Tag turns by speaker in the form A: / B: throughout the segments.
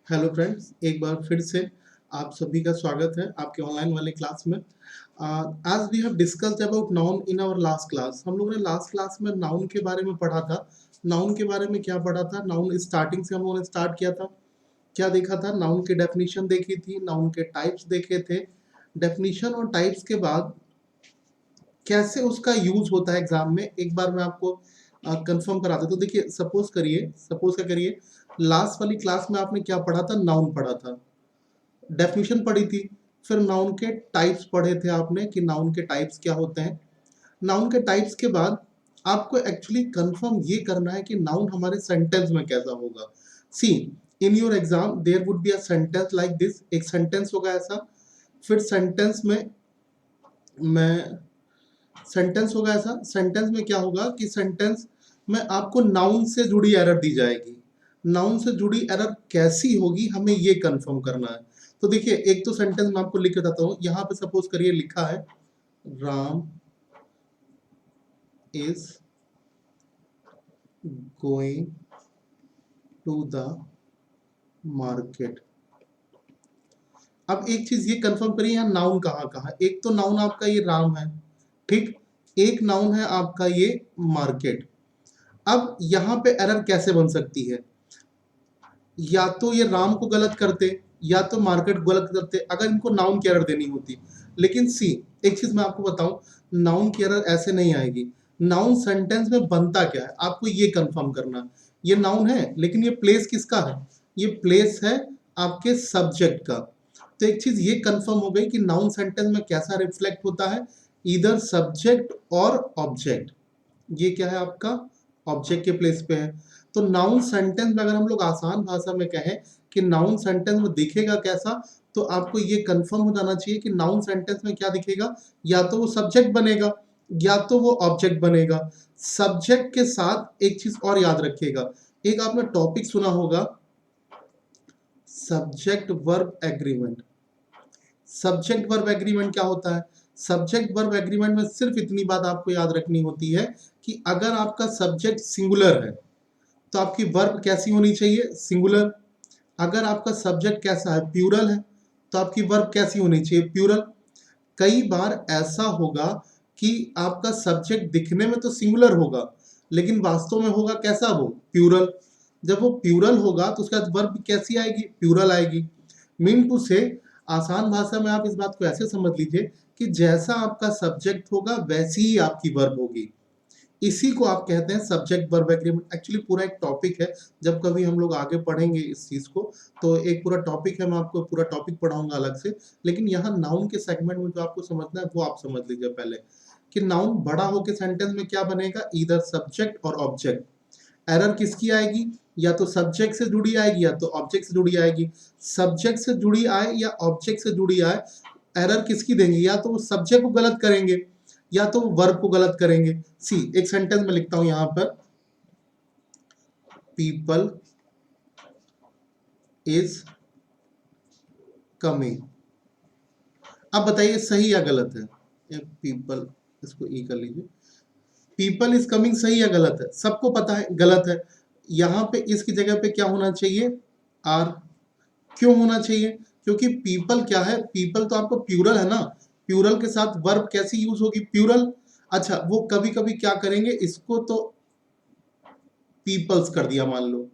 A: Hello friends, एक बार फिर से आप सभी का स्वागत है आपके ऑनलाइन वाले क्लास में। आज we have discussed about noun in our last class. हम लोगों ने लास्ट क्लास में नाउन के बारे में पढ़ा था। नाउन के बारे में क्या पढ़ा था? नाउन स्टार्टिंग से हम लोगों ने स्टार्ट किया था। क्या देखा था? नाउन की डेफिनेशन देखी थी, नाउन के टाइप्स देखे थे। डेफिनेशन और टाइप्स के बाद कैसे उसका यूज होता है एग्जाम में, एक बार मैं आपको कंफर्म करा देता हूं। तो देखिए, सपोज क्या करिए, लास्ट वाली क्लास में आपने क्या पढ़ा था? नाउन पढ़ा था, डेफिनेशन पढ़ी थी, फिर नाउन के टाइप्स पढ़े थे आपने कि नाउन के टाइप्स क्या होते हैं। नाउन के टाइप्स के बाद आपको एक्चुअली कंफर्म ये करना है कि नाउन हमारे सेंटेंस में कैसा होगा। See, in your exam there would be a sentence like this. एक सेंटेंस होगा ऐसा, फिर सेंटेंस में क्या होगा कि सेंटेंस में आपको नाउन से जुड़ी एरर दी जाएगी। नाउन से जुड़ी एरर कैसी होगी, हमें ये कंफर्म करना है। तो देखिए, एक तो सेंटेंस मैं आपको लिख के बताता हूँ। यहाँ पे सपोज करिए लिखा है Ram is going to the market. अब एक चीज ये कंफर्म करिए, यहाँ नाउन कहाँ कहाँ। एक तो नाउन आपका ये राम है, ठीक। एक नाउन है आपका ये मार्केट। अब यहाँ पे एरर कैसे बन सकती है? या तो ये राम को गलत करते या तो मार्केट गलत करते अगर इनको नाउन की एरर देनी होती। लेकिन सी, एक चीज मैं आपको बताऊं, नाउन की एरर ऐसे नहीं आएगी। नाउन सेंटेंस में बनता क्या है आपको ये कंफर्म करना है। ये नाउन है, लेकिन ये प्लेस किसका है? ये प्लेस है आपके सब्जेक्ट का। तो एक चीज ये कंफर्म हो गई कि नाउन सेंटेंस में कैसा रिफ्लेक्ट होता है, इधर सब्जेक्ट और ऑब्जेक्ट। ये क्या है आपका? ऑब्जेक्ट के प्लेस पे है। तो नाउन सेंटेंस में अगर हम लोग आसान भाषा में कहें कि नाउन सेंटेंस में दिखेगा कैसा, तो आपको ये कंफर्म हो जाना चाहिए कि नाउन सेंटेंस में क्या दिखेगा। या तो वो सब्जेक्ट बनेगा या तो वो ऑब्जेक्ट बनेगा। सब्जेक्ट के साथ एक चीज और याद रखिएगा, एक आपने टॉपिक सुना होगा, subject verb agreement. Subject verb agreement क्या होता है? सब्जेक्ट वर्ब एग्रीमेंट में सिर्फ इतनी बात आपको याद रखनी होती है कि अगर आपका सब्जेक्ट सिंगुलर है तो आपकी वर्ब कैसी होनी चाहिए? सिंगुलर। अगर आपका सब्जेक्ट कैसा है? प्यूरल है, तो आपकी वर्ब कैसी होनी चाहिए? प्यूरल। कई बार ऐसा होगा कि आपका सब्जेक्ट दिखने में तो सिंगुलर होगा, लेकिन वास्तव में होगा कैसा? वो प्यूरल। जब वो प्यूरल होगा तो उसके बाद वर्ब कैसी आएगी? प्यूरल आएगी। मीन टू से, आसान भाषा में आप इस बात को ऐसे समझ लीजिए कि जैसा आपका सब्जेक्ट होगा वैसी ही आपकी वर्ब होगी। इसी को आप कहते हैं सब्जेक्ट वर्ब एग्रीमेंट। एक्चुअली पूरा एक टॉपिक है, जब कभी हम लोग आगे पढ़ेंगे इस चीज को तो एक पूरा टॉपिक है, मैं आपको पूरा टॉपिक पढ़ाऊंगा अलग से। लेकिन यहाँ नाउन के सेगमेंट में जो आपको समझना है वो आप समझ लीजिए पहले, कि नाउन बड़ा होकर सेंटेंस में क्या बनेगा? इधर सब्जेक्ट और ऑब्जेक्ट। एरर किसकी आएगी? या तो सब्जेक्ट से जुड़ी आएगी या तो ऑब्जेक्ट से जुड़ी आएगी। सब्जेक्ट से जुड़ी आए या ऑब्जेक्ट से जुड़ी आए, एरर किसकी देंगे? या तो वो सब्जेक्ट को गलत करेंगे या तो वर्ब को गलत करेंगे। सी, एक सेंटेंस में लिखता हूं यहां पर, पीपल इज कमिंग। अब बताइए सही या गलत है? पीपल, इसको ई कर लीजिए। पीपल इज कमिंग सही या गलत है? सबको पता है गलत है। यहां पे इसकी जगह पे क्या होना चाहिए? आर। क्यों होना चाहिए? क्योंकि पीपल क्या है? पीपल तो आपको प्यूरल है ना। प्यूरल के साथ वर्ब कैसी यूज होगी? प्यूरल। अच्छा, वो कभी कभी क्या करेंगे, इसको तो पीपल्स कर दिया मान लो,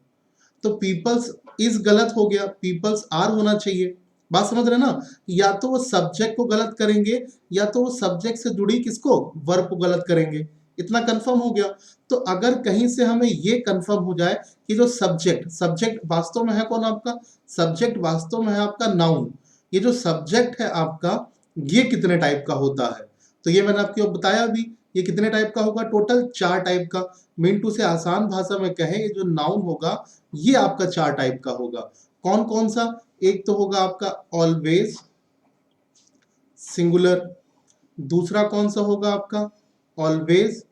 A: तो पीपल्स इज गलत हो गया, पीपल्स आर होना चाहिए। बात समझ रहे ना? या तो वो सब्जेक्ट को गलत करेंगे या तो वो सब्जेक्ट से जुड़ी किसको? वर्ब को गलत करेंगे। इतना कंफर्म हो गया। तो अगर कहीं से हमें ये कंफर्म हो जाए कि जो सब्जेक्ट सब्जेक्ट वास्तव में है कौन आपका? सब्जेक्ट वास्तव में है आपका नाउन। ये जो सब्जेक्ट है आपका, ये कितने टाइप का होता है? तो ये मैंने आपको बताया अभी, ये कितने टाइप का होगा? टोटल 4 टाइप का। मिंटू से आसान भाषा में कहें, ये जो नाउन होगा ये आपका 4 टाइप का होगा। कौन कौन सा? एक तो होगा आपका ऑलवेज सिंगुलर। दूसरा कौन सा होगा आपका? Always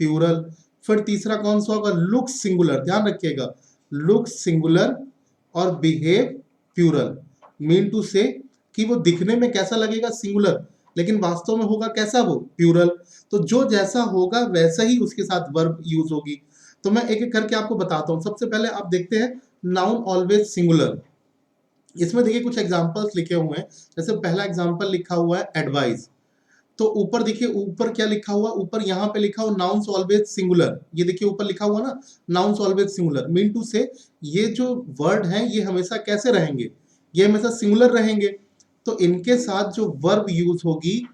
A: plural. फिर तीसरा कौन सा होगा? Look singular. ध्यान रखिएगा, लुक सिंगुलर और behave plural. Mean to say कि वो दिखने में कैसा लगेगा? सिंगुलर, लेकिन वास्तव में होगा कैसा? वो प्लूरल। तो जो जैसा होगा वैसा ही उसके साथ वर्ब यूज होगी। तो मैं एक एक करके आपको बताता हूं। सबसे पहले आप देखते हैं नाउन ऑलवेज सिंगुलर। इसमें देखिए कुछ एग्जांपल्स लिखे हुए हैं। जैसे पहला एग्जांपल लिखा हुआ है एडवाइस, तो ऊपर देखिए ऊपर क्या लिखा हुआ, ऊपर यहाँ पे लिखा हुआ नाउन्स ऑलवेज सिंगुलर। ये देखिए ऊपर लिखा हुआ ना nouns always singular, mean to say ये जो वर्ड हैं ये हमेशा कैसे रहेंगे, ये हमेशा सिंगुलर रहेंगे। तो इनके साथ जो वर्ब यूज होगी,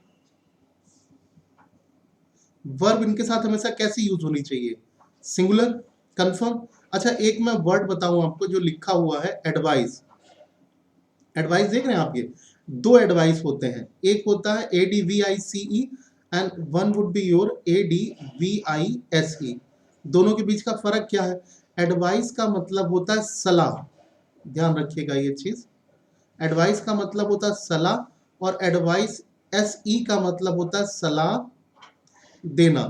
A: वर्ब इनके साथ हमेशा कैसी यूज होनी चाहिए, सिंगुलर। कंफर्म। अच्छा एक मैं वर्ड बताऊं आपको जो लिखा हुआ है एडवाइस। एडवाइस देख रहे हैं आप, ये दो एडवाइस होते हैं, एक होता है ADVICE and one would be your ADVISE। दोनों के बीच का फर्क क्या है? एडवाइस का मतलब होता है सलाह, ध्यान रखिएगा ये चीज। एडवाइस का मतलब होता है सलाह, और एडवाइस SE का मतलब होता है सलाह देना।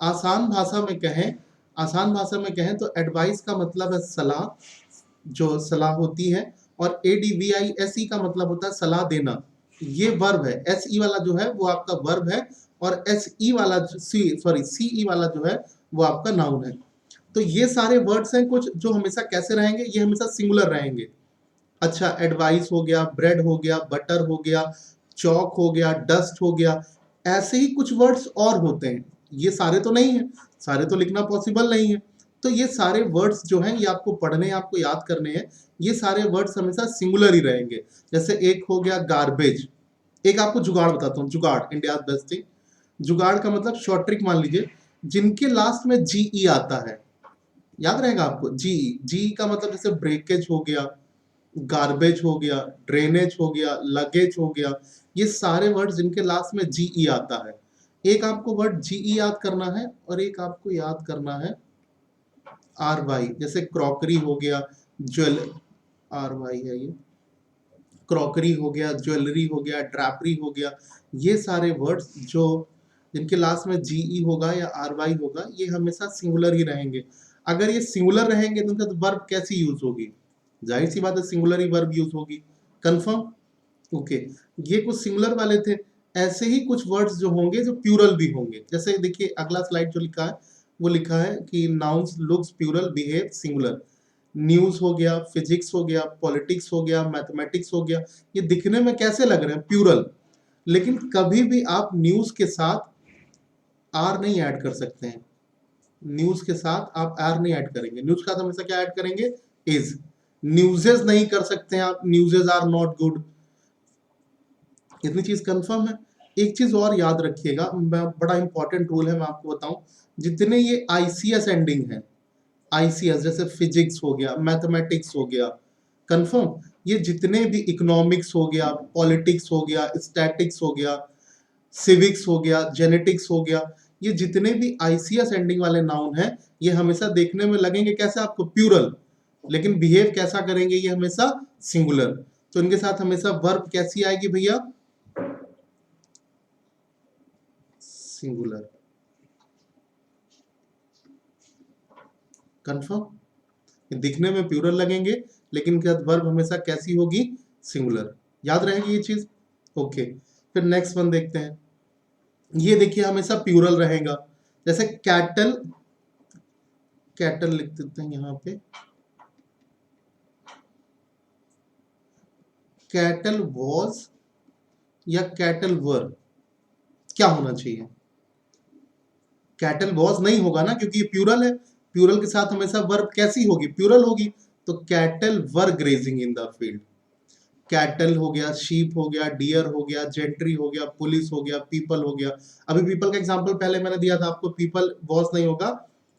A: आसान भाषा में कहें, आसान भाषा में कहें तो एडवाइस का मतलब है सलाह, जो सलाह होती है, और ADVISE का मतलब होता है सलाह देना। ये वर्ब है, SE वाला जो है वो आपका वर्ब है, और SE वाला CE वाला जो है वो आपका नाउन है। तो ये सारे वर्ड्स हैं कुछ जो हमेशा कैसे रहेंगे, ये हमेशा सिंगुलर रहेंगे। अच्छा एडवाइस हो गया, ब्रेड हो गया, बटर हो गया, चौक हो गया, डस्ट हो गया, ऐसे ही कुछ वर्ड्स और होते हैं। ये सारे तो नहीं है, सारे तो लिखना पॉसिबल नहीं है। तो ये सारे वर्ड्स जो हैं ये आपको पढ़ने, आपको याद करने हैं। ये सारे वर्ड्स हमेशा सिंगुलर ही रहेंगे। जैसे एक हो गया गार्बेज, एक आपको जुगाड़ बताता हूँ, जुगाड़ इंडिया बेस्ट थिंग। जुगाड़ का मतलब शॉर्ट ट्रिक मान लीजिए, जिनके लास्ट में GE आता है, याद रहेगा आपको, GE का मतलब जैसे ब्रेकेज हो गया, गार्बेज हो गया, ड्रेनेज हो गया, लगेज हो गया, ये सारे वर्ड जिनके लास्ट में GE आता है। एक आपको वर्ड GE याद करना है, और एक आपको याद करना है RY। जैसे क्रॉकरी हो गया, ज्वेल RY है ये, क्रॉकरी हो गया, ज्वेलरी हो गया, ड्रैपरी हो गया, ये सारे वर्ड्स जो जिनके लास्ट में GE होगा या RY होगा, ये हमेशा सिंगुलर ही रहेंगे। अगर ये सिंगुलर रहेंगे तो उनका वर्ब कैसी यूज होगी, जाहिर सी बात है सिंगुलर ही वर्ब यूज होगी। कंफर्म। ओके, ये कुछ सिंगुलर वाले थे। ऐसे ही कुछ वर्ड्स जो होंगे जो प्यूरल भी होंगे। जैसे देखिए अगला स्लाइड जो लिखा है वो लिखा है कि nouns looks plural behave singular. News हो गया, फिजिक्स हो गया, पॉलिटिक्स हो गया, मैथमेटिक्स हो गया, ये दिखने में कैसे लग रहे हैं, प्यूरल। लेकिन कभी भी आप न्यूज के साथ आर नहीं ऐड कर सकते हैं। न्यूज के साथ आप आर नहीं ऐड करेंगे, न्यूज का हमेशा क्या ऐड करेंगे, इज। न्यूजेस नहीं कर सकते हैं आप, न्यूजेस आर नॉट गुड। इतनी चीज कंफर्म है। एक चीज और याद रखिएगा, बड़ा इंपॉर्टेंट रूल है, मैं आपको बताऊं। जितने ये ICS एंडिंग है, ICS जैसे फिजिक्स हो गया, मैथमेटिक्स हो गया, कंफर्म, ये जितने भी इकोनॉमिक्स हो गया, पॉलिटिक्स हो गया, स्टैटिक्स हो गया, सिविक्स हो गया, जेनेटिक्स हो गया, ये जितने भी ICS एंडिंग वाले नाउन हैं, ये हमेशा देखने में लगेंगे कैसे आपको, प्यूरल, लेकिन बिहेव कैसा करेंगे, ये हमेशा सिंगुलर। तो इनके साथ हमेशा वर्ब कैसी आएगी भैया, सिंगुलर। कंफर्म। दिखने में प्यूरल लगेंगे, लेकिन इनके साथ वर्ब हमेशा कैसी होगी, सिंगुलर। याद रहेगी ये चीज। ओके, फिर नेक्स्ट वन देखते हैं। ये देखिए हमेशा प्यूरल रहेगा। जैसे कैटल, कैटल लिख देते हैं यहाँ पे, कैटल वॉज या कैटल वर, क्या होना चाहिए, कैटल वॉज नहीं होगा ना, क्योंकि ये प्यूरल है। प्यूरल के साथ हमेशा वर्ब कैसी होगी, प्यूरल होगी। तो cattle were grazing in the field. Cattle हो गया, शीप हो गया, डियर हो गया, जेंट्री हो गया, पुलिस हो गया, पीपल हो गया। अभी पीपल का एग्जांपल पहले मैंने दिया था आपको, पीपल वॉज नहीं होगा,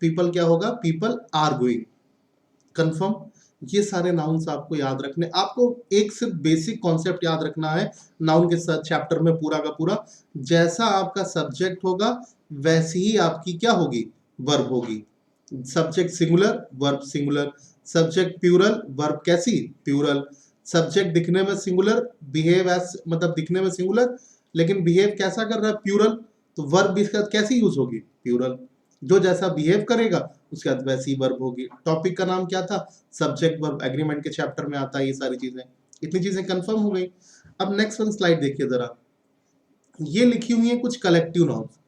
A: पीपल क्या होगा, पीपल आर गोइंग। कंफर्म। ये सारे नाउन्स आपको याद रखने, आपको एक सिर्फ बेसिक कॉन्सेप्ट याद रखना है नाउन के साथ चैप्टर में पूरा का पूरा। जैसा आपका सब्जेक्ट होगा वैसी ही आपकी क्या होगी, वर्ब होगी। Subject singular, verb singular. Subject plural, verb कैसी, प्यूरल। सब्जेक्ट दिखने में सिंगुलर, बिहेव एज मतलब दिखने में सिंगुलर, लेकिन बिहेव कैसा कर रहा है, प्यूरल। तो वर्ब भी इसका कैसी यूज होगी, प्यूरल। जो जैसा बिहेव करेगा उसके बाद वैसी वर्ब होगी। टॉपिक का नाम क्या था, सब्जेक्ट वर्ब, एग्रीमेंट के चैप्टर में आता है ये सारी चीजें। इतनी चीजें कंफर्म हो गई। अब नेक्स्ट वन स्लाइड देखिए जरा, ये लिखी हुई है कुछ collective nouns.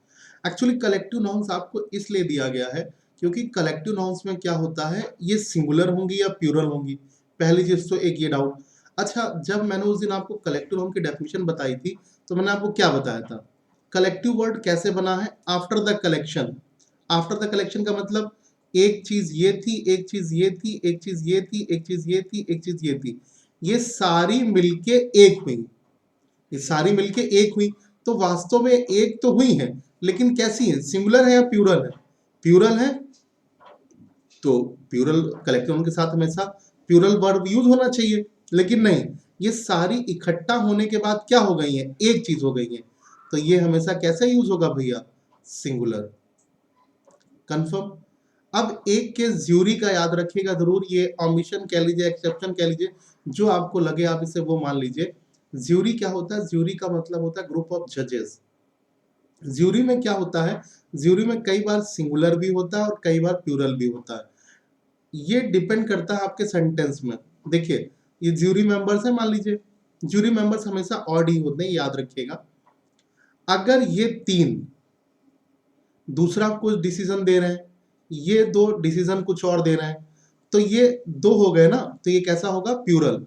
A: Actually collective nouns आपको इसलिए दिया गया है क्योंकि कलेक्टिव नाउन्स में क्या होता है, ये सिंगुलर होंगी या प्यूरल होंगी, पहली चीज तो एक ये डाउट। अच्छा, जब मैंने उस दिन आपको कलेक्टिव नाउन की डेफिनेशन बताई थी तो मैंने आपको क्या बताया था? कलेक्टिव वर्ड कैसे बना है? After the collection. After the collection का मतलब एक चीज ये थी, एक चीज ये थी, एक चीज ये थी, एक चीज ये थी, एक चीज ये थी, ये सारी मिलके एक हुई। ये सारी मिलके एक हुई, तो वास्तव में एक तो हुई है, लेकिन कैसी है? सिंगुलर है या प्लूरल है? प्लूरल है, तो प्लूरल कलेक्टिव नाउन के साथ हमेशा प्लूरल वर्ब यूज होना चाहिए, लेकिन नहीं, ये सारी इकट्ठा होने के बाद क्या हो गई है? एक चीज हो गई है, तो ये हमेशा कैसे यूज होगा भैया? सिंगुलर। कंफर्म। अब एक केस ज्यूरी का याद रखिएगा जरूर, ये ओमिशन कह लीजिए, एक्सेप्शन कह लीजिए, जो आपको लगे आप इसे वो मान लीजिए। ज्यूरी क्या होता है? ज्यूरी का मतलब होता है ग्रुप ऑफ जजेस। ज्यूरी में क्या होता है? ज्यूरी में कई बार सिंगुलर भी होता है और कई बार प्लूरल भी होता है, ये डिपेंड करता है आपके सेंटेंस में। देखिए, ये ज्यूरी मेंबर्स है, मान लीजिए ज्यूरी मेंबर्स हमेशा ऑड ही होते हैं, याद रखिएगा। अगर ये तीन दूसरा कुछ डिसीजन दे रहे हैं, ये दो डिसीजन कुछ और दे रहे हैं, तो ये दो हो गए ना, तो ये कैसा होगा? Plural.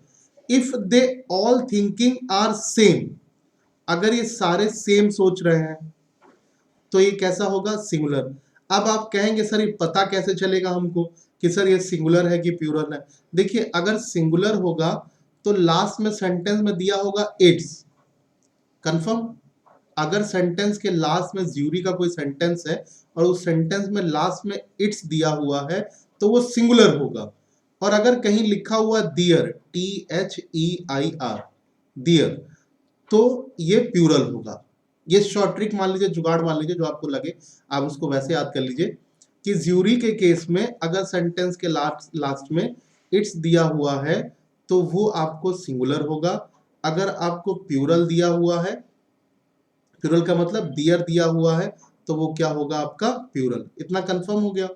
A: If they all thinking are same, अगर ये सारे सेम सोच रहे हैं तो ये कैसा होगा? सिंगुलर। अब आप कहेंगे सर ये पता कैसे चलेगा हमको कि सर ये सिंगुलर है कि प्लूरल है? देखिए, अगर सिंगुलर होगा तो लास्ट में सेंटेंस में दिया होगा इट्स। कंफर्म। अगर सेंटेंस के लास्ट में ज्यूरी का कोई सेंटेंस है और उस सेंटेंस में लास्ट में इट्स दिया हुआ है तो वो सिंगुलर होगा। और अगर कहीं लिखा हुआ दियर, THEIR, दियर, तो ये प्लूरल होगा। ये शॉर्ट ट्रिक मान लीजिए, जुगाड़ मान लीजिए, जो आपको लगे आप उसको वैसे याद कर लीजिए कि ज्यूरी के केस में अगर सेंटेंस के लास्ट में इट्स दिया हुआ है तो वो आपको सिंगुलर होगा। अगर आपको प्लूरल दिया हुआ है, प्लूरल का मतलब दियर दिया हुआ है, तो वो क्या होगा? आपका प्लूरल। इतना कंफर्म हो गया।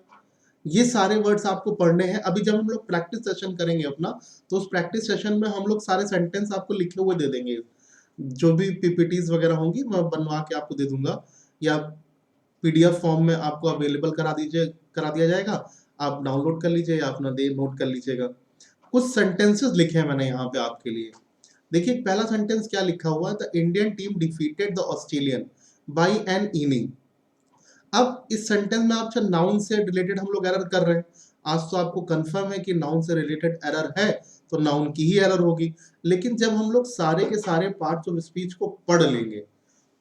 A: ये सारे वर्ड्स आपको पढ़ने हैं। अभी जब हम लोग प्रैक्टिस सेशन करेंगे अपना, तो उस प्रैक्टिस सेशन में हम लोग सारे सेंटेंस आपको लिखे हुए दे देंगे। जो भी पीपीटीज वगैरह होंगी मैं बनवा के आपको दे दूंगा, या पीडीएफ फॉर्म में आपको अवेलेबल करा दिया जाएगा। आप डाउनलोड कर लीजिए या अपना दे नोट कर लीजिएगा। कुछ सेंटेंसेस लिखे हैं मैंने यहाँ पे आपके लिए। देखिए, पहला सेंटेंस क्या लिखा हुआ है? The Indian team defeated the Australian by an inning. अब इस सेंटेंस में आप नाउन से रिलेटेड हम लोग एरर कर रहे हैं। आज तो आपको कंफर्म है कि नाउन से रिलेटेड एरर है तो नाउन की ही एरर होगी, लेकिन जब हम लोग सारे के सारे पार्ट्स ऑफ स्पीच को पढ़ लेंगे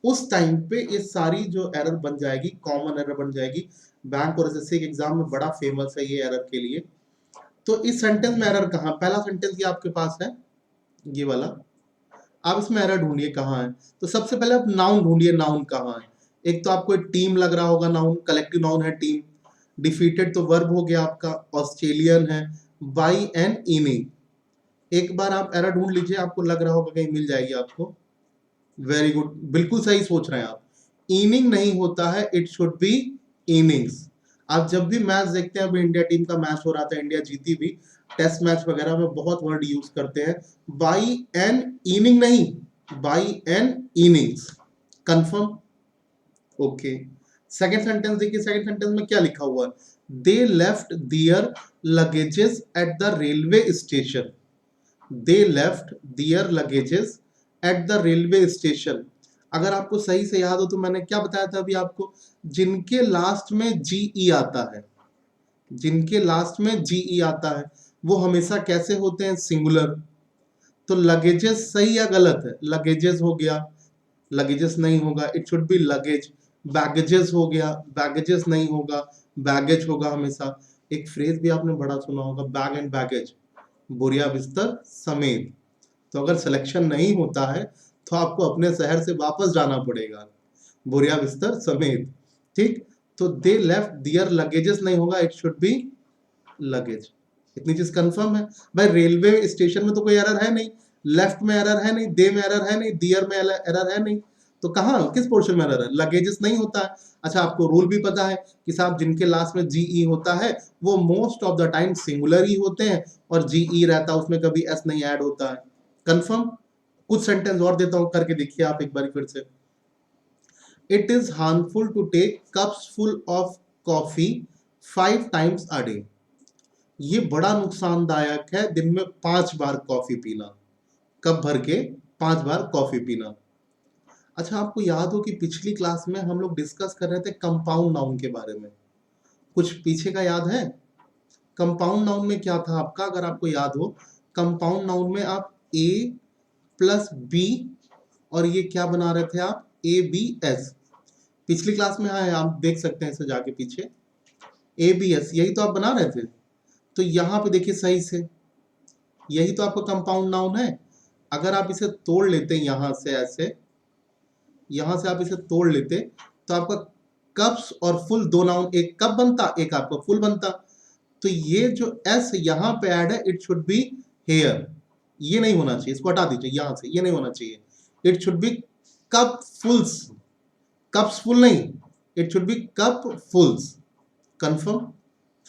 A: उस टाइम पे ये सारी जो एरर बन जाएगी, कॉमन एरर बन जाएगी। बैंक और एसएससी के एग्जाम में बड़ा फेमस है ये एरर के लिए। तो इस सेंटेंस में एरर कहाँ? पहला सेंटेंस ये आपके पास है, ये वाला। आप इसमें एरर ढूंढिए कहाँ है। तो सबसे पहले आप नाउन ढूंढिए, नाउन कहाँ है? एक तो आपको टीम लग रहा होगा, नाउन, कलेक्टिव नाउन है टीम। डिफीटेड तो वर्ब हो गया आपका, ऑस्ट्रेलियन है, बाई एन इनिंग। एक बार आप एरर ढूंढ लीजिए, आपको लग रहा होगा कहीं मिल जाएगी आपको। वेरी गुड, बिल्कुल सही सोच रहे हैं आप। इनिंग नहीं होता है, इट शुड बी इनिंग्स। आप जब भी मैच देखते हैं, अभी इंडिया टीम का मैच हो रहा था, इंडिया जीती भी, टेस्ट मैच वगैरह में बहुत वर्ड यूज करते हैं, बाई एन इनिंग नहीं, by an innings. Confirm? Okay. Second sentence देखिए, सेकेंड सेंटेंस में क्या लिखा हुआ है? They left their luggages at the railway station. They left their luggages at the railway station. अगर आपको सही से याद हो तो मैंने क्या बताया था अभी आपको? जिनके लास्ट में जीई आता है, जिनके लास्ट में जीई आता है वो हमेशा कैसे होते हैं? सिंगुलर। तो लगेजेस सही या गलत है? लगेजेस हो गया, लगेजेस नहीं होगा, it should B luggage. Baggages हो गया, बैगेजेस नहीं होगा, बैगेज होगा हमेशा। एक फ्रेज भी आपने बड़ा सुना होगा, बैग एंड बैगेज, बोरिया बिस्तर समेत। तो अगर सिलेक्शन नहीं होता है तो आपको अपने शहर से वापस जाना पड़ेगा, बोरिया बिस्तर समेत। ठीक, तो दे लेफ्ट दियर लगेजेस नहीं होगा, इट शुड बी लगेज। इतनी चीज कंफर्म है भाई। रेलवे स्टेशन में तो कोई एरर है नहीं, लेफ्ट में एरर है नहीं, दे में एरर है नहीं, दियर में एरर है नहीं, तो कहाँ किस पोर्शन में एरर है? लगेजेस नहीं होता है। अच्छा, आपको रूल भी पता है कि साहब जिनके लास्ट में जीई होता है वो most of the time singular ही होते हैं, और जीई रहता है उसमें कभी एस नहीं ऐड होता है। कंफर्म? कुछ सेंटेंस और देता हूं, करके देखिए आप एक बार फिर से। It is harmful to take cups full of coffee 5 times a day. ये बड़ा नुकसानदायक है दिन में 5 बार कॉफी पीना। कप भर के 5 बार कॉफी पीना। अच्छा, आपको याद हो कि पिछली क्लास में हम लोग डिस्कस कर रहे थे कंपाउंड नाउन के बारे में, कुछ पीछे का याद है? कंपाउंड नाउन में क्या था आपका, अगर आपको याद हो, कंपाउंड नाउन में आप ए प्लस बी और ये क्या बना रहे थे आप, ए बी एस। पिछली क्लास में है, आप देख सकते हैं इसे जाके पीछे, ए बी एस यही तो आप बना रहे थे। तो यहाँ पे देखिए सही से, यही तो आपका कंपाउंड नाउन है। अगर आप इसे तोड़ लेते यहाँ से ऐसे, यहाँ से आप इसे तोड़ लेते तो आपका कप्स और फुल दो नाउन, एक कप बनता एक आपका फुल बनता। तो ये जो एस यहाँ पे ऐड है, इट शुड बी हेयर, ये नहीं होना चाहिए, इसको हटा दीजिए यहाँ से, ये नहीं होना चाहिए। It should be cupfuls, cupsful नहीं, it should be cupfuls. Confirm?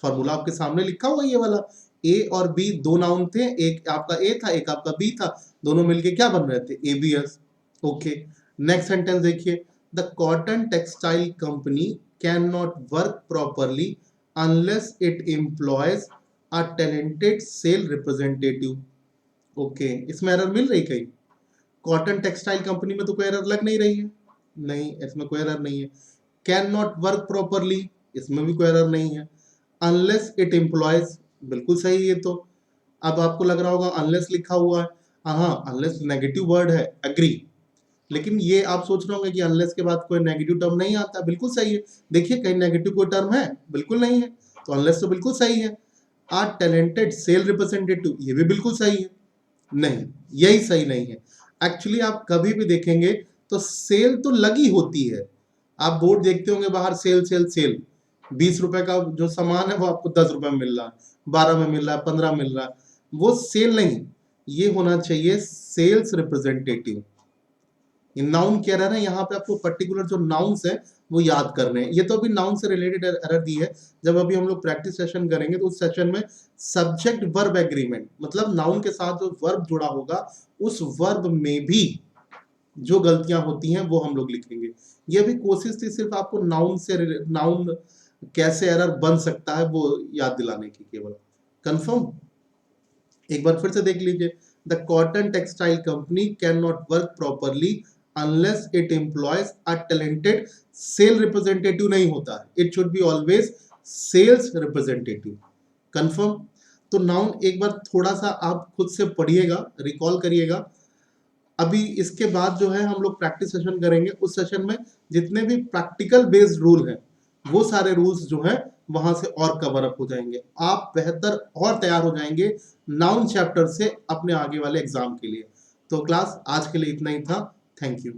A: Formula आपके सामने लिखा हुआ ये वाला, ए और बी दो नाउन थे, एक आपका ए था एक आपका बी था, दोनों मिलके क्या बन रहे थे, एबीएस। ओके, नेक्स्ट सेंटेंस देखिए, the cotton textile company can not work properly unless it employs a talented sale representative. Okay, इसमें एरर मिल रही कहीं? कॉटन टेक्सटाइल कंपनी में तो कोई एरर लग नहीं रही है, नहीं इसमें कोई एरर नहीं है। कैन नॉट वर्क प्रॉपरली, इसमें भी कोई एरर नहीं है। अनलेस इट एम्प्लॉयज, बिल्कुल सही है। तो अब आपको लग रहा होगा अनलेस लिखा हुआ है, हाँ अनलेस नेगेटिव वर्ड है, एग्री। लेकिन ये आप सोच रहे होंगे कि अनलेस के बाद कोई नेगेटिव टर्म नहीं आता, बिल्कुल सही है। देखिए कहीं नेगेटिव कोई टर्म है, बिल्कुल नहीं है, तो अनलेस तो बिल्कुल सही है। आ टैलेंटेड सेल रिप्रेजेंटेटिव, ये भी बिल्कुल सही है, नहीं यही सही नहीं है। एक्चुअली आप कभी भी देखेंगे तो सेल तो लगी होती है, आप बोर्ड देखते होंगे बाहर, सेल सेल सेल, 20 रुपए का जो सामान है वो आपको 10 रुपए में मिल रहा है, 12 में मिल रहा है, 15 मिल रहा है, वो सेल नहीं, ये होना चाहिए सेल्स रिप्रेजेंटेटिव। नाउन कह रहा है ना, यहाँ पे आपको पर्टिकुलर जो नाउन्स है वो याद करने हैं। ये तो अभी नाउन से रिलेटेड एरर दी है, जब अभी हम लोग प्रैक्टिस सेशन करेंगे तो उस सेशन में सब्जेक्ट वर्ब एग्रीमेंट, मतलब नाउन के साथ जो वर्ब जुड़ा होगा उस वर्ब में भी जो गलतियां होती हैं वो हम लोग लिखेंगे। ये भी कोशिश थी सिर्फ आपको नाउन से, नाउन कैसे एरर बन सकता है वो याद दिलाने की केवल। कंफर्म? एक बार फिर से देख लीजिए, the cotton textile company can not work properly unless it employs a talented sale representative, नहीं होता है, it should be always sales representative. Confirm? तो नाउन एक बार थोड़ा सा आप खुद से पढ़िएगा, रिकॉल करिएगा। अभी इसके बाद जो है हम लोग प्रैक्टिस सेशन करेंगे, उस सेशन में जितने भी प्रैक्टिकल बेस्ड रूल हैं वो सारे रूल्स जो हैं वहां से और कवर अप हो जाएंगे, आप बेहतर और तैयार हो जाएंगे नाउन चैप्टर से अपने आगे वाले एग्जाम के लिए। तो क्लास आज के लिए इतना ही था, थैंक यू।